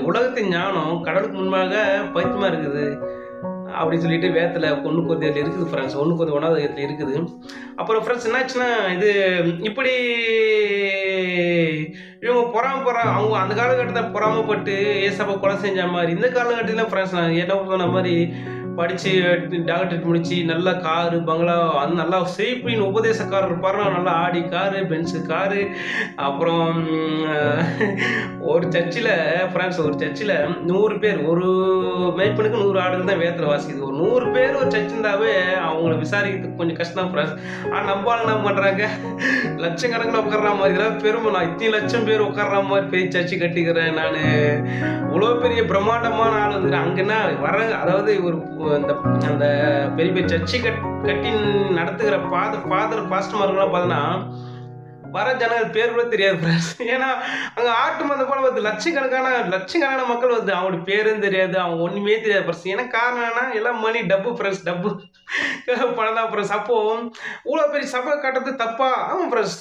உலகத்தின் ஞானம் கடவுளுக்கு முன்பாக பைத்தியமா இருக்குது அப்படின்னு சொல்லிட்டு வேதத்தில் 1 இருக்குது ஃப்ரெண்ட்ஸ். 1 இருக்குது. அப்புறம் ஃப்ரெண்ட்ஸ் என்னாச்சுன்னா, இது இப்படி இவங்க பொறாமப்படுறாங்க. அவங்க அந்த காலகட்டத்தில் பொறாமப்பட்டு ஏசப்பா கொலை செஞ்ச மாதிரி, இந்த காலகட்டத்தில் ஃப்ரெண்ட்ஸ் நான் என்ன பண்ண மாதிரி படித்து டாக்டரேட் முடித்து நல்லா காரு பங்களா அந்த நல்லா சேஃப்டின் உபதேசக்காரர் இருப்பார். நல்லா ஆடி காரு பென்ஸு காரு. அப்புறம் ஒரு சர்ச்சில் ஃப்ரெண்ட்ஸ், ஒரு சர்ச்சில் 100 பேர், ஒரு மேய்ப்பனுக்கு 100 ஆடுகள் தான் வேத்தில் வாசிக்குது. ஒரு 100 பேர் ஒரு சர்ச் இருந்தாவே அவங்கள விசாரிக்கிறதுக்கு கொஞ்சம் கஷ்டம் ஃப்ரெண்ட்ஸ். ஆனால் நம்பாளுங்க என்ன பண்ணுறாங்க, லட்சக்கணக்கில் உட்கார்ற மாதிரி இதெல்லாம் பெருமை. நான் இத்தனை லட்சம் பேர் உட்கார்ற மாதிரி பெரிய சர்ச்சு கட்டிக்கிறேன் நான், இவ்வளோ பெரிய பிரம்மாண்டமான ஆள் வந்துக்கிறேன். அங்கன்னா வர அதாவது ஒரு அந்த பெரிய பெரிய சர்ச்சை கட்டி நடத்துகிற ஃபாதர் பாஸ்டர்மார்கள்லாம் பார்த்தோன்னா வர ஜனங்கள் பேர் கூட தெரியாது ஃப்ரெண்ட்ஸ். ஏன்னா அங்கே ஆட்டு மந்த போல வருது, லட்சக்கணக்கான மக்கள் வருது, அவங்களோட பேரும் தெரியாது, அவங்க ஒன்றுமே தெரியாது ஃப்ரெண்ட்ஸ். ஏன்னா காரணம் என்ன, எல்லாம் மணி டப்பு ஃப்ரெண்ட்ஸ், டப்பு பணம் தான் ஃப்ரெண்ட்ஸ். அப்போது இவ்வளோ பெரிய சபை கட்டுறது தப்பா? ஆமாம் ஃப்ரெண்ட்ஸ்,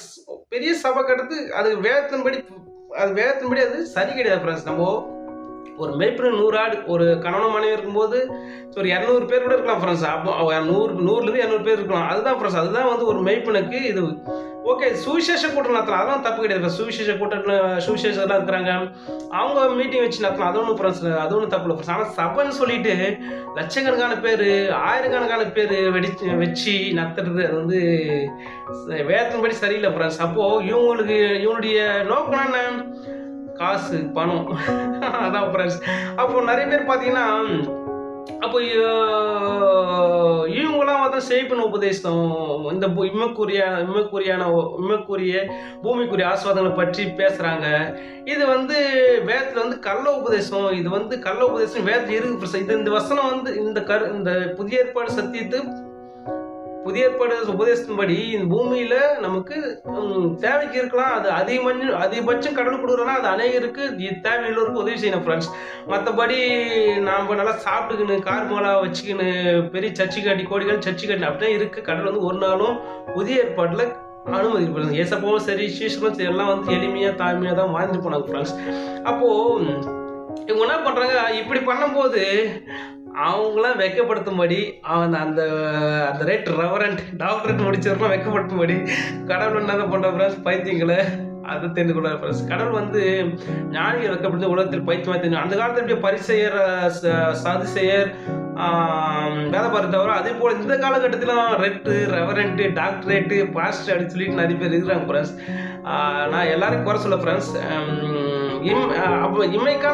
பெரிய சபை கட்டுறது அது வேதத்தின்படி அது சரி கிடையாது ஃப்ரெண்ட்ஸ். நம்ம ஒரு மேய்ப்பரு 100 ஆடு, ஒரு கணவன் மனைவி இருக்கும்போது ஒரு 200 பேர் கூட இருக்கலாம் ஃப்ரெண்ட்ஸ். அப்போ 100லேருந்து 200 பேர் இருக்கலாம். அதுதான் ஃப்ரெண்ட்ஸ், அதுதான் வந்து ஒரு மேய்ப்பனுக்கு இது. ஓகே, சுவிசேஷ கூட்டம் நடத்தலாம், அதெல்லாம் தப்பு கிடையாது. சுவிசேஷ கூட்டத்தில் சுவிசேஷம்லாம் இருக்கிறாங்க, அவங்க மீட்டிங் வச்சு நடத்தலாம், அது ஒன்றும் ஃப்ரெண்ட்ஸ், அது ஒன்றும் தப்பு இல்லை ஃப்ரெண்ட்ஸ். ஆனால் சபைன்னு சொல்லிட்டு லட்சக்கணக்கான பேர், ஆயிரக்கணக்கான பேர் வச்சு நடத்துறது அது வந்து வேதத்தின்படி சரியில்லை ஃப்ரெண்ட்ஸ். அப்போது இவங்களுடைய நோக்கம் என்ன, காசு பணம் அதான் ஃப்ரெண்ட்ஸ். அப்போ நிறைய பேர் பார்த்தீங்கன்னா, அப்போ இவங்களாம் வந்து சேஃப்னு உபதேசம், இந்த இம்மக்குரிய பூமிக்குரிய ஆசீர்வாதங்களை பற்றி பேசுகிறாங்க. இது வந்து வேதத்தில் வந்து கள்ள உபதேசம், இது வந்து கள்ள உபதேசம் வேதத்தில் இருக்கு. இது இந்த வசனம் வந்து இந்த புதிய ஏற்பாடு சத்தியத்து புதிய ஏற்பாடு உபதேசத்தின்படி இந்த பூமியில நமக்கு தேவைக்கு இருக்கலாம். அது அதிகபட்சம் கடவுள் கொடுக்குறோன்னா அது அநேகருக்கு தேவையுள்ளவருக்கு உதவி செய்யணும் ஃப்ரெண்ட்ஸ். மற்றபடி நாம் நல்லா சாப்பிட்டுக்கின்னு கார் மேலா வச்சுக்கின்னு பெரிய சர்ச்சை கட்டி கோடிகள் சர்ச்சை கட்டி அப்படியே இருக்கு. கடவுள் வந்து ஒரு நாளும் புதிய ஏற்பாட்டில் அனுமதிக்கப்படுது. ஏசப்பாவும் சரி சீசனும் சரி எல்லாம் வந்து எளிமையாக தாழ்மையாக தான் வாழ்ந்து போனாங்க ஃப்ரெண்ட்ஸ். அப்போது இவங்க என்ன பண்ணுறாங்க, இப்படி பண்ணும்போது அவங்களாம் வெக்கப்படுத்தும்படி அந்த ரெவரண்ட் டாக்டரேட் முடிச்சவரெலாம் வெக்கப்படுத்தும்படி கடவுள் என்ன பண்ணுற ஃப்ரெண்ட்ஸ், பைத்தியங்களை அதை தெரிந்து கொள்ளார் ஃப்ரெண்ட்ஸ். கடவுள் வந்து ஞானிகள் வெக்கப்படுத்த உலகத்தில் பைத்தியமாக தெரியும். அந்த காலத்தில் இப்படி பரிசெயர் சாதிசெயர் வேலைப்பாரு தவிர, அதே போல் இந்த காலகட்டத்திலும் ரெவரண்ட்டு டாக்டரேட்டு பாஸ்டர் அப்படின்னு சொல்லிட்டு நிறைய பேர் இருக்கிறாங்க ஃப்ரெண்ட்ஸ். நான் எல்லாரும் குறை சொல்ல ஃப்ரெண்ட்ஸ். அப்போ இம்மைக்கான